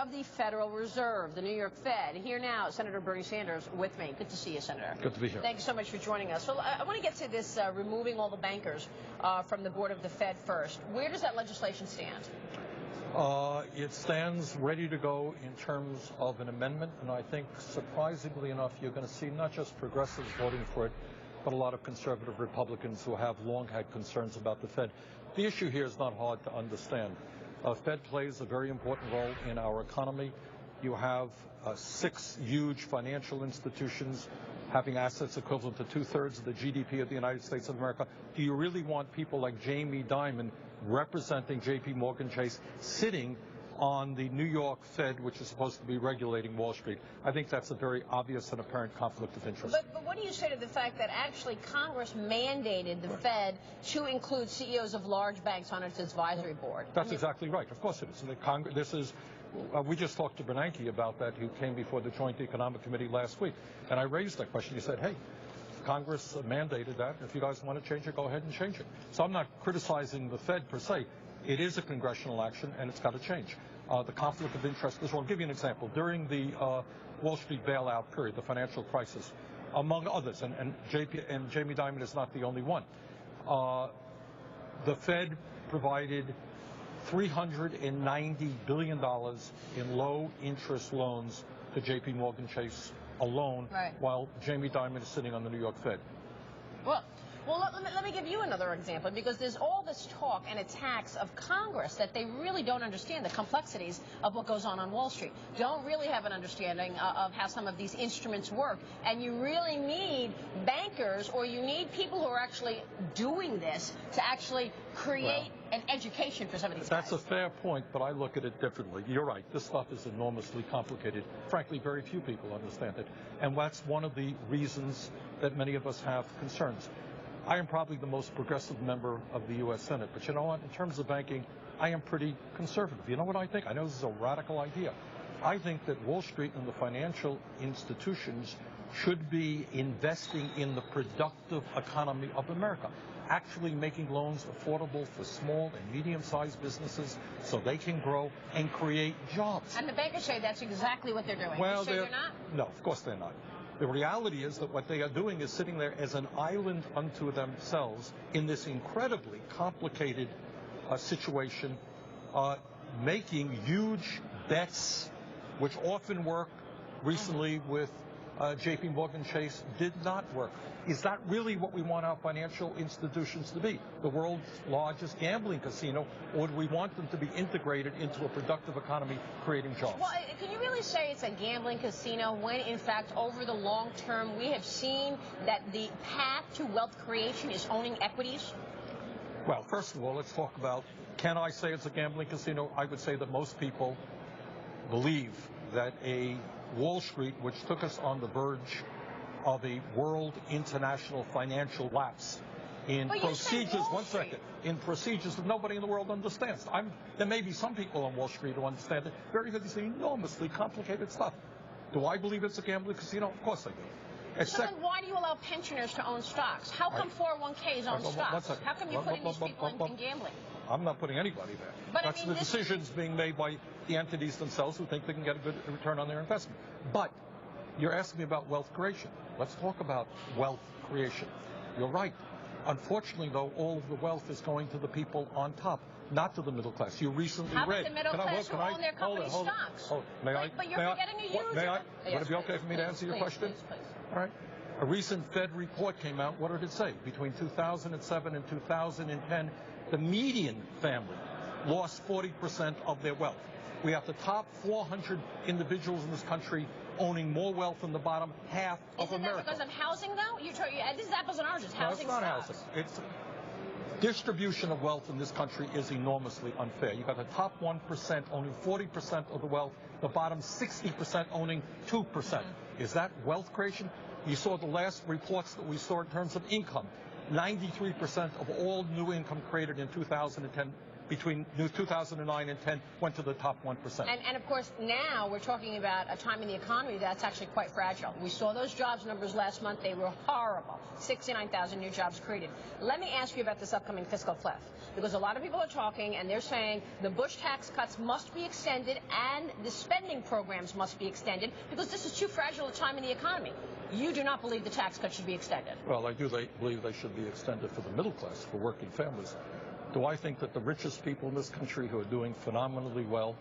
of the Federal Reserve, the New York Fed. Here now, Senator Bernie Sanders with me. Good to see you, Senator. Good to be here. Thank you so much for joining us. Well, I want to get to this removing all the bankers from the board of the Fed first. Where does that legislation stand? It stands ready to go in terms of an amendment, and I think, surprisingly enough, you're going to see not just progressives voting for it, but a lot of conservative Republicans who have long had concerns about the Fed. The issue here is not hard to understand. Fed plays a very important role in our economy. You have 6 huge financial institutions having assets equivalent to 2/3 of the GDP of the United States of America. Do you really want people like Jamie Dimon representing JPMorgan Chase sitting on the New York Fed, which is supposed to be regulating Wall Street? I think that's a very obvious and apparent conflict of interest. But what do you say to the fact that actually Congress mandated the Fed to include CEOs of large banks on its advisory board? That's exactly right. Of course it is. We just talked to Bernanke about that, who came before the Joint Economic Committee last week, and I raised that question. He said, hey, Congress mandated that. If you guys want to change it, go ahead and change it. So I'm not criticizing the Fed per se. It is a congressional action, and it's got to change. The conflict of interest is, well, I'll give you an example. During the Wall Street bailout period, the financial crisis, among others, and Jamie Dimon is not the only one, the Fed provided $390 billion in low-interest loans to JPMorgan Chase alone, right, while Jamie Dimon is sitting on the New York Fed. Well, let me give you another example, because there's all this talk and attacks of Congress that they really don't understand the complexities of what goes on Wall Street, don't really have an understanding of how some of these instruments work, and you really need bankers, or you need people who are actually doing this to actually create an education for some of these guys. That's a fair point, but I look at it differently. You're right. This stuff is enormously complicated. Frankly, very few people understand it, and that's one of the reasons that many of us have concerns. I am probably the most progressive member of the U.S. Senate, but you know what? In terms of banking, I am pretty conservative. You know what I think? I know this is a radical idea. I think that Wall Street and the financial institutions should be investing in the productive economy of America, actually making loans affordable for small and medium-sized businesses so they can grow and create jobs. And the bankers say that's exactly what they're doing. Well, you sure they're not? No, of course they're not. The reality is that what they are doing is sitting there as an island unto themselves in this incredibly complicated situation, making huge bets, which often work. Recently with JPMorgan Chase did not work. Is that really what we want our financial institutions to be? The world's largest gambling casino, or do we want them to be integrated into a productive economy, creating jobs? Well, can you really say it's a gambling casino when, in fact, over the long term, we have seen that the path to wealth creation is owning equities? Well, first of all, let's talk about, can I say it's a gambling casino? I would say that most people believe that a Wall Street, which took us on the verge of a world international financial lapse in procedures, in procedures that nobody in the world understands. There may be some people on Wall Street who understand it. Very good, it's enormously complicated stuff. Do I believe it's a gambling casino? Of course I do. So then why do you allow pensioners to own stocks? How come 401ks own stocks? How come you're putting these people in gambling? I'm not putting anybody there. But that's the decisions being made by the entities themselves who think they can get a good return on their investment. But you're asking me about wealth creation. Let's talk about wealth creation. You're right. Unfortunately, though, all of the wealth is going to the people on top, not to the middle class. You recently read. How about the middle class who own their company stocks? But you're forgetting a huge... May I? Would it be okay for me to answer your question? Please. All right. A recent Fed report came out. What did it say? Between 2007 and 2010, the median family lost 40% of their wealth. We have the top 400 individuals in this country owning more wealth than the bottom half of America. Isn't that because of housing, though? This is apples and oranges. Housing no, it's not housing. It's distribution of wealth in this country is enormously unfair. You've got the top 1% owning 40% of the wealth, the bottom 60% owning 2%. Is that wealth creation? You saw the last reports that we saw in terms of income. 93% of all new income created in 2010 between 2009 and 10 went to the top 1%. And of course, now we're talking about a time in the economy that's actually quite fragile. We saw those jobs numbers last month. They were horrible. 69,000 new jobs created. Let me ask you about this upcoming fiscal cliff, because a lot of people are talking and they're saying the Bush tax cuts must be extended and the spending programs must be extended because this is too fragile a time in the economy. You do not believe the tax cuts should be extended? Well, I do believe they should be extended for the middle class, for working families. Do I think that the richest people in this country who are doing phenomenally well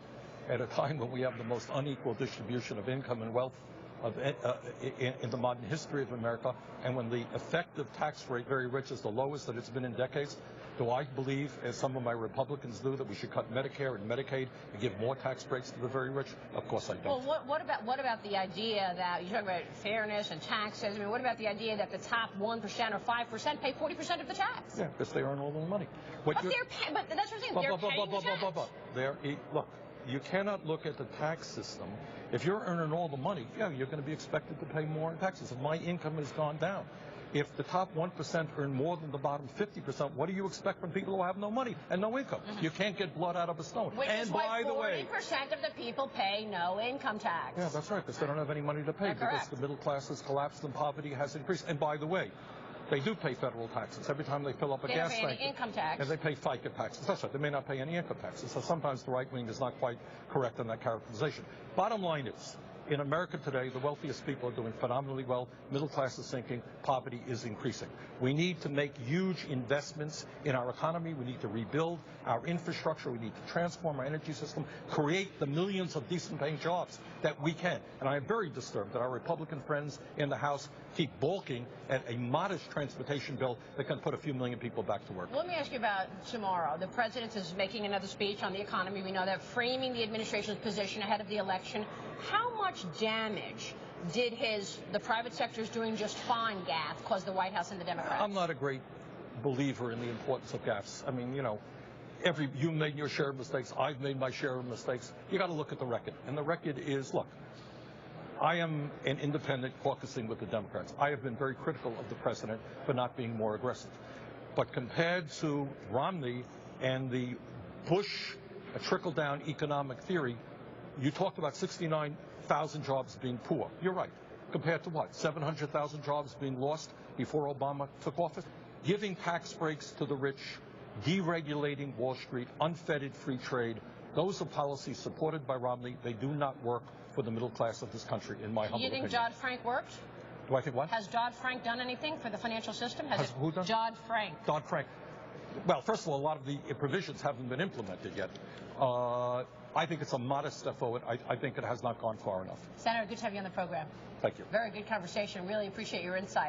at a time when we have the most unequal distribution of income and wealth in the modern history of America, and when the effective tax rate, very rich, is the lowest that it's been in decades, do I believe, as some of my Republicans do, that we should cut Medicare and Medicaid and give more tax breaks to the very rich? Of course I don't. Well, what about the idea that you talk about fairness and taxes? I mean, what about the idea that the top 1% or 5% pay 40% of the tax? Yeah, because they earn all the money. But that's what I'm saying. They're paying the tax. Look, you cannot look at the tax system. If you're earning all the money, yeah, you're going to be expected to pay more in taxes. If my income has gone down, if the top 1% earn more than the bottom 50%, what do you expect from people who have no money and no income? You can't get blood out of a stone. Which and is by why the way, 40% of the people pay no income tax. Yeah, that's right, because they don't have any money to pay, because correct. the middle class has collapsed and poverty has increased. And by the way, they do pay federal taxes every time they fill up a gas tank. They don't pay any income tax. And they pay FICA taxes. That's right. They may not pay any income taxes. So sometimes the right wing is not quite correct in that characterization. Bottom line is, in America today, the wealthiest people are doing phenomenally well. Middle class is sinking. Poverty is increasing. We need to make huge investments in our economy. We need to rebuild our infrastructure. We need to transform our energy system, create the millions of decent-paying jobs that we can. And I am very disturbed that our Republican friends in the House keep balking at a modest transportation bill that can put a few million people back to work. Let me ask you about tomorrow. The president is making another speech on the economy. We know that, framing the administration's position ahead of the election. How much damage did the private sector is doing just fine gaffe cause the White House and the Democrats? I'm not a great believer in the importance of gaffes. I mean, you know, you made your share of mistakes. I've made my share of mistakes. You got to look at the record. And the record is, look, I am an independent caucusing with the Democrats. I have been very critical of the president for not being more aggressive. But compared to Romney and the Bush trickle-down economic theory, you talked about 69,000 jobs being poor. You're right. Compared to what? 700,000 jobs being lost before Obama took office? Giving tax breaks to the rich, deregulating Wall Street, unfettered free trade. Those are policies supported by Romney. They do not work for the middle class of this country, in my humble opinion. You think Dodd-Frank worked? Do I think what? Has Dodd-Frank done anything for the financial system? Has who done? Dodd-Frank. Dodd-Frank. Well, first of all, a lot of the provisions haven't been implemented yet. I think it's a modest step forward. I think it has not gone far enough. Senator, good to have you on the program. Thank you. Very good conversation. Really appreciate your insight.